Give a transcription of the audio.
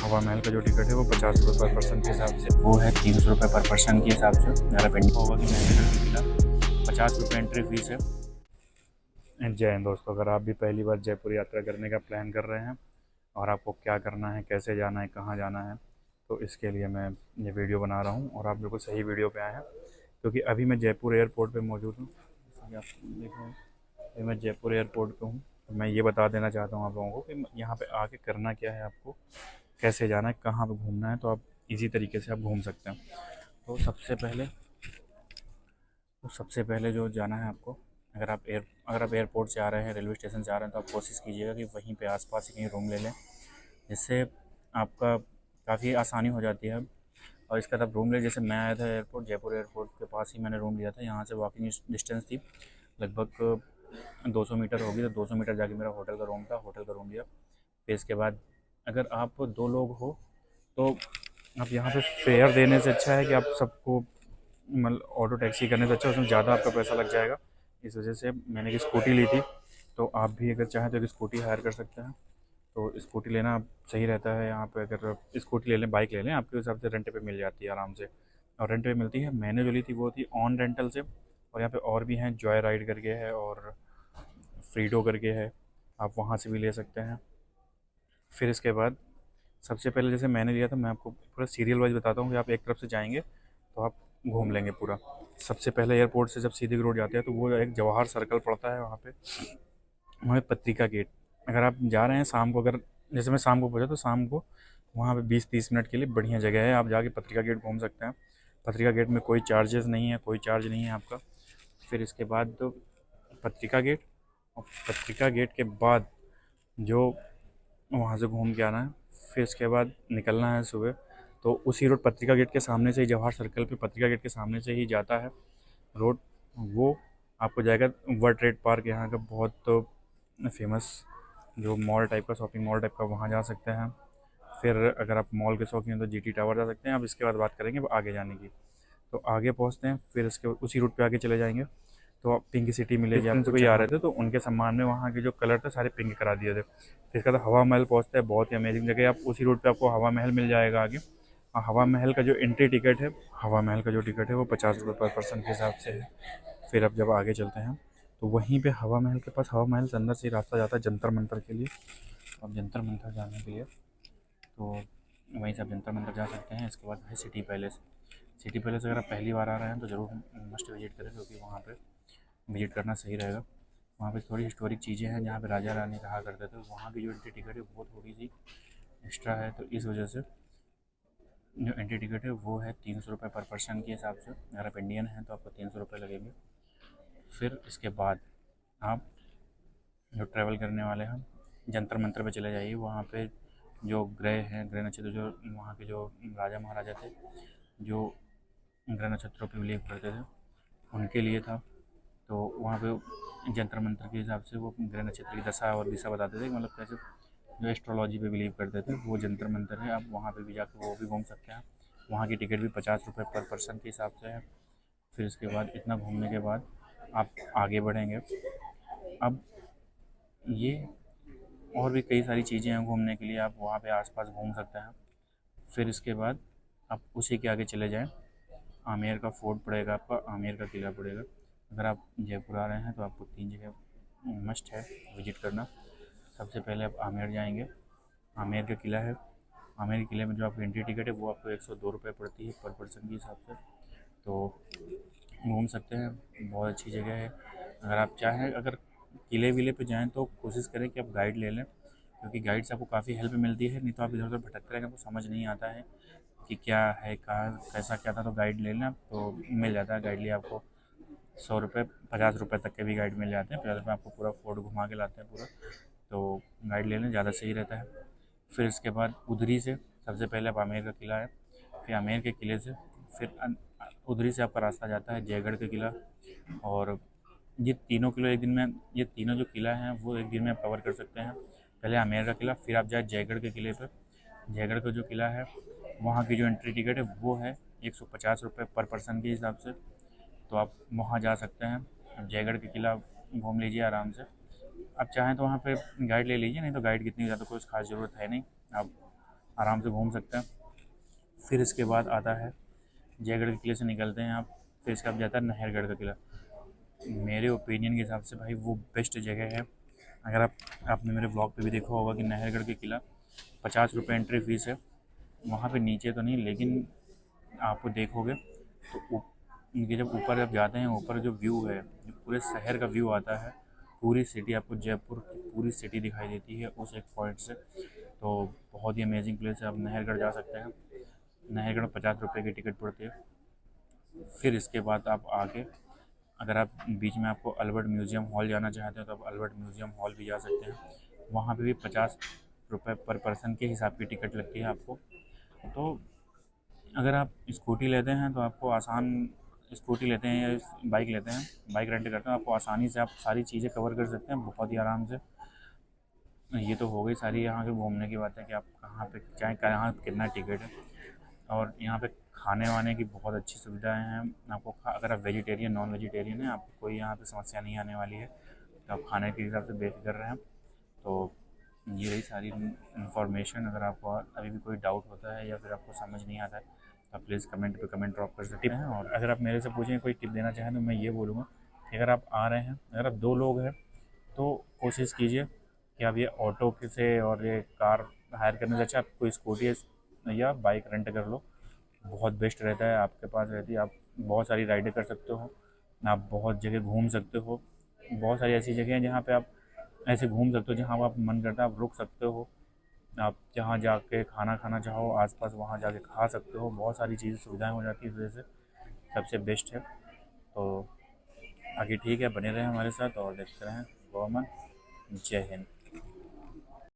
हवा महल का जो टिकट है वो 50 रुपये पर पर्सन के हिसाब से, वो है 300 रुपये पर पर्सन के हिसाब से। अगर आप इंडिया होगा कि मैनेजर की किला 50 रुपये एंट्री फीस है। जय हिंद दोस्तों, अगर आप भी पहली बार जयपुर यात्रा करने का प्लान कर रहे हैं और आपको क्या करना है, कैसे जाना है, कहाँ जाना है, तो इसके लिए मैं ये वीडियो बना रहा हूँ और आप बिल्कुल सही वीडियो पे आए हैं, क्योंकि अभी मैं जयपुर एयरपोर्ट पे मौजूद हूँ। जैसे कि आप देखें, अभी मैं जयपुर एयरपोर्ट पे हूँ। तो मैं ये बता देना चाहता हूँ आप लोगों को कि यहाँ पे आके करना क्या है, आपको कैसे जाना है, कहाँ पे घूमना है, तो आप इजी तरीके से आप घूम सकते हैं। तो सबसे पहले जो जाना है आपको, अगर आप एयरपोर्ट से आ रहे हैं, रेलवे स्टेशन से आ रहे हैं, तो आप कोशिश कीजिएगा कि वहीं पे आसपास ही कहीं रूम ले लें, जिससे आपका काफ़ी आसानी हो जाती है। और इसके बाद आप रूम ले, जैसे मैं आया था एयरपोर्ट, जयपुर एयरपोर्ट के पास ही मैंने रूम लिया था। यहाँ से वॉकिंग डिस्टेंस थी लगभग 200 मीटर होगी, तो 200 मीटर जाके मेरा होटल का रूम था, होटल का रूम लिया। फिर इसके बाद अगर आप 2 लोग हो तो आप यहाँ पे फेयर देने से अच्छा है कि आप सबको मतलब ऑटो टैक्सी करने से अच्छा उसमें ज़्यादा आपका पैसा लग जाएगा। इस वजह से मैंने एक स्कूटी ली थी, तो आप भी अगर चाहें तो एक स्कूटी हायर कर सकते हैं। तो स्कूटी लेना सही रहता है। यहाँ पे अगर स्कूटी ले लें, बाइक ले लें, आपके हिसाब से रेंट पे मिल जाती है आराम से, और रेंट पे मिलती है। मैंने जो ली थी वो थी ऑन रेंटल से, और यहाँ पे और भी हैं, जॉय राइड करके है और फ्रीडो करके है, आप वहाँ से भी ले सकते हैं। फिर इसके बाद सबसे पहले जैसे मैंने लिया था, मैं आपको पूरा सीरियल वाइज बताता हूँ कि आप एक तरफ से जाएंगे तो आप घूम लेंगे पूरा। सबसे पहले एयरपोर्ट से जब सीधी रोड जाते हैं तो वो एक जवाहर सर्कल पड़ता है, वहाँ पे पत्रिका गेट। अगर आप जा रहे हैं शाम को, अगर जैसे मैं शाम को पहुँचा, तो शाम को वहाँ पे 20-30 मिनट के लिए बढ़िया जगह है, आप जाके पत्रिका गेट घूम सकते हैं। पत्रिका गेट में कोई चार्जेस नहीं है, कोई चार्ज नहीं है आपका। फिर इसके बाद तो पत्रिका गेट, और पत्रिका गेट के बाद जो वहाँ से घूम के आना है। फिर इसके बाद निकलना है सुबह, तो उसी रोड पत्रिका गेट के सामने से ही, जवाहर सर्कल पे पत्रिका गेट के सामने से ही जाता है रोड, वो आपको जाएगा वर्ल्ड ट्रेड पार्क, यहाँ का बहुत फेमस जो मॉल टाइप का, शॉपिंग मॉल टाइप का, वहाँ जा सकते हैं। फिर अगर आप मॉल के शौकीन हैं तो जीटी टावर जा सकते हैं। अब इसके बाद बात करेंगे आगे जाने की, तो आगे पहुँचते हैं, फिर इसके उसी रूट पे आगे चले जाएंगे तो आप पिंक सिटी मिलेगी आपको। कोई आ रहे थे तो उनके सम्मान में वहाँ के जो कलर थे सारे पिंक करा दिए थे। फिर इसके बाद हवा महल पहुँचते हैं, बहुत ही अमेजिंग जगह है। आप उसी रूट पे आपको हवा महल मिल जाएगा आगे। और हवा महल का जो एंट्री टिकट है, हवा महल का जो टिकट है वो 50 रुपये पर पर्सन के हिसाब से है। फिर अब जब आगे चलते हैं तो वहीं पे हवा महल के पास, हवा महल से अंदर से ही रास्ता जाता है जंतर मंतर के लिए। तो अब जंतर मंतर जाने के लिए तो वहीं से आप जंतर मंतर जा सकते हैं। इसके बाद है सिटी पैलेस। सिटी पैलेस अगर आप पहली बार आ रहे हैं तो ज़रूर मस्ट विजिट करें, क्योंकि वहाँ पे विजिट करना सही रहेगा। वहाँ पे थोड़ी हिस्टोरिक चीज़ें हैं, जहाँ पे राजा रानी रहा करते थे। वहाँ की जो एंट्री टिकट है वो थोड़ी सी एक्स्ट्रा है, तो इस वजह से जो एंट्री टिकट है वो है 300 रुपये पर पर्सन के हिसाब से। अगर आप इंडियन हैं तो आपको 300 रुपये लगेंगे। फिर इसके बाद आप जो ट्रैवल करने वाले हैं, जंतर मंतर पे चले जाइए। वहाँ पे जो ग्रह हैं, ग्रह नक्षत्र, जो वहाँ के जो राजा महाराजा थे, जो ग्रह नक्षत्रों पे बिलीव करते थे, उनके लिए था। तो वहाँ पे जंतर मंतर के हिसाब से वो ग्रह नक्षत्र की दशा और दिशा बताते थे, मतलब कैसे जो एस्ट्रोलॉजी पे बिलीव करते थे, वो जंतर मंतर है। आप वहाँ पे भी जाकर वो भी घूम सकते हैं। वहाँ की टिकट भी 50 रुपये पर पर्सन के हिसाब से है। फिर इसके बाद इतना घूमने के बाद आप आगे बढ़ेंगे। अब ये और भी कई सारी चीज़ें हैं घूमने के लिए, आप वहाँ पे आसपास घूम सकते हैं। फिर इसके बाद आप उसी के आगे चले जाएँ, आमेर का फोर्ट पड़ेगा आपका, आमेर का किला पड़ेगा। अगर आप जयपुर आ रहे हैं तो आपको 3 जगह मस्ट है विजिट करना। सबसे पहले आप आमेर जाएंगे, आमेर का किला है। आमेर के किले में जो आपकी एंट्री टिकट है वो आपको 102 रुपये पड़ती है पर पर्सन के हिसाब से। तो घूम सकते हैं, बहुत अच्छी जगह है। अगर आप चाहें, अगर किले विले पे जाएँ तो कोशिश करें कि आप गाइड ले लें, क्योंकि गाइड से आपको काफ़ी हेल्प मिलती है। नहीं तो आप इधर उधर भटकते रहेंगे, आपको समझ नहीं आता है कि क्या है, कहाँ कैसा क्या था। तो गाइड ले लें तो मिल जाता है। गाइड लिए आपको 100 रुपये, 50 रुपये तक के भी गाइड मिल जाते हैं। 50 रुपये आपको पूरा फोर्ट घुमा के लाते हैं पूरा। तो गाइड ले लें, ज़्यादा सही रहता है। फिर इसके बाद उधरी से सबसे पहले आप आमेर का किला है, फिर आमेर के किले से फिर उधरी से आपका रास्ता जाता है जयगढ़ का किला। और ये तीनों किलो एक दिन में, ये तीनों जो किला हैं वो एक दिन में आप कवर कर सकते हैं। पहले आमेर का किला, फिर आप जाए जयगढ़ के किले पर। जयगढ़ का जो किला है वहाँ की जो एंट्री टिकट है वो है 150 रुपये पर पर्सन के हिसाब से। तो आप वहाँ जा सकते हैं। अब जयगढ़ के किला घूम लीजिए आराम से। आप चाहें तो वहाँ पे गाइड ले लीजिए, नहीं तो गाइड की इतनी ज़्यादा कोई खास ज़रूरत है नहीं। आप आराम से घूम सकते हैं। फिर इसके बाद आता है जयगढ़ के किले से निकलते हैं आप, फिर इसके बाद जाता है नहरगढ़ का किला। मेरे ओपिनियन के हिसाब से भाई वो बेस्ट जगह है। अगर आपने मेरे ब्लॉग पे भी देखा होगा कि नहरगढ़ के किला 50 रुपये एंट्री फीस है। वहाँ पे नीचे तो नहीं, लेकिन आप देखोगे तो इनके जब ऊपर जब जाते हैं, ऊपर जो व्यू है, जो पूरे शहर का व्यू आता है, पूरी सिटी आपको, जयपुर की पूरी सिटी दिखाई देती है उस एक पॉइंट से। तो बहुत ही अमेजिंग प्लेस है। आप नहरगढ़ जा सकते हैं। नहरगढ़ 50 रुपये की टिकट पड़ती है। फिर इसके बाद आप आगे, अगर आप बीच में आपको अल्बर्ट म्यूज़ियम हॉल जाना चाहते हैं तो आप अल्बर्ट म्यूज़ियम हॉल भी जा सकते हैं। वहाँ पे भी 50 रुपये पर पर्सन के हिसाब की टिकट लगती है आपको। तो अगर आप स्कूटी लेते हैं तो आपको आसान, स्कूटी लेते हैं या बाइक लेते हैं, बाइक रेंट करते हैं, आपको आसानी से आप सारी चीज़ें कवर कर सकते हैं बहुत ही आराम से। ये तो हो गई सारी यहाँ के घूमने की बात है कि आप कहाँ पे जाएँ, कहाँ कितना टिकट है। और यहाँ पे खाने वाने की बहुत अच्छी सुविधाएं हैं आपको। अगर आप वेजिटेरियन नॉन वेजिटेरियन हैं, आपको कोई यहाँ पे समस्या नहीं आने वाली है। तो आप खाने के हिसाब से बेफिक्र रहें। तो ये रही सारी इन्फॉर्मेशन। अगर आपको अभी भी कोई डाउट होता है या फिर आपको समझ नहीं आता है तो आप प्लीज़ कमेंट पे कमेंट ड्रॉप कर सकते हैं। और अगर आप मेरे से पूछें कोई टिप देना चाहें तो मैं ये बोलूँगा कि अगर आप आ रहे हैं, अगर आप 2 लोग हैं तो कोशिश कीजिए कि आप ये ऑटो के से और ये कार हायर करने से अच्छा आप कोई स्कूटी या बाइक रेंट कर लो। बहुत बेस्ट रहता है, आपके पास रहती है, आप बहुत सारी राइडें कर सकते हो, आप बहुत जगह घूम सकते हो। बहुत सारी ऐसी जगह हैं जहाँ पे आप ऐसे घूम सकते हो, जहाँ आप मन करता है आप रुक सकते हो। आप जहाँ जाके खाना खाना चाहो आसपास वहाँ जाके खा सकते हो। बहुत सारी चीज़ें सुविधाएं हो जाती है, इस वजह से सबसे बेस्ट है। तो आगे ठीक है, बने रहें हमारे साथ और देखते रहें। गवर्नमेंट। जय हिंद।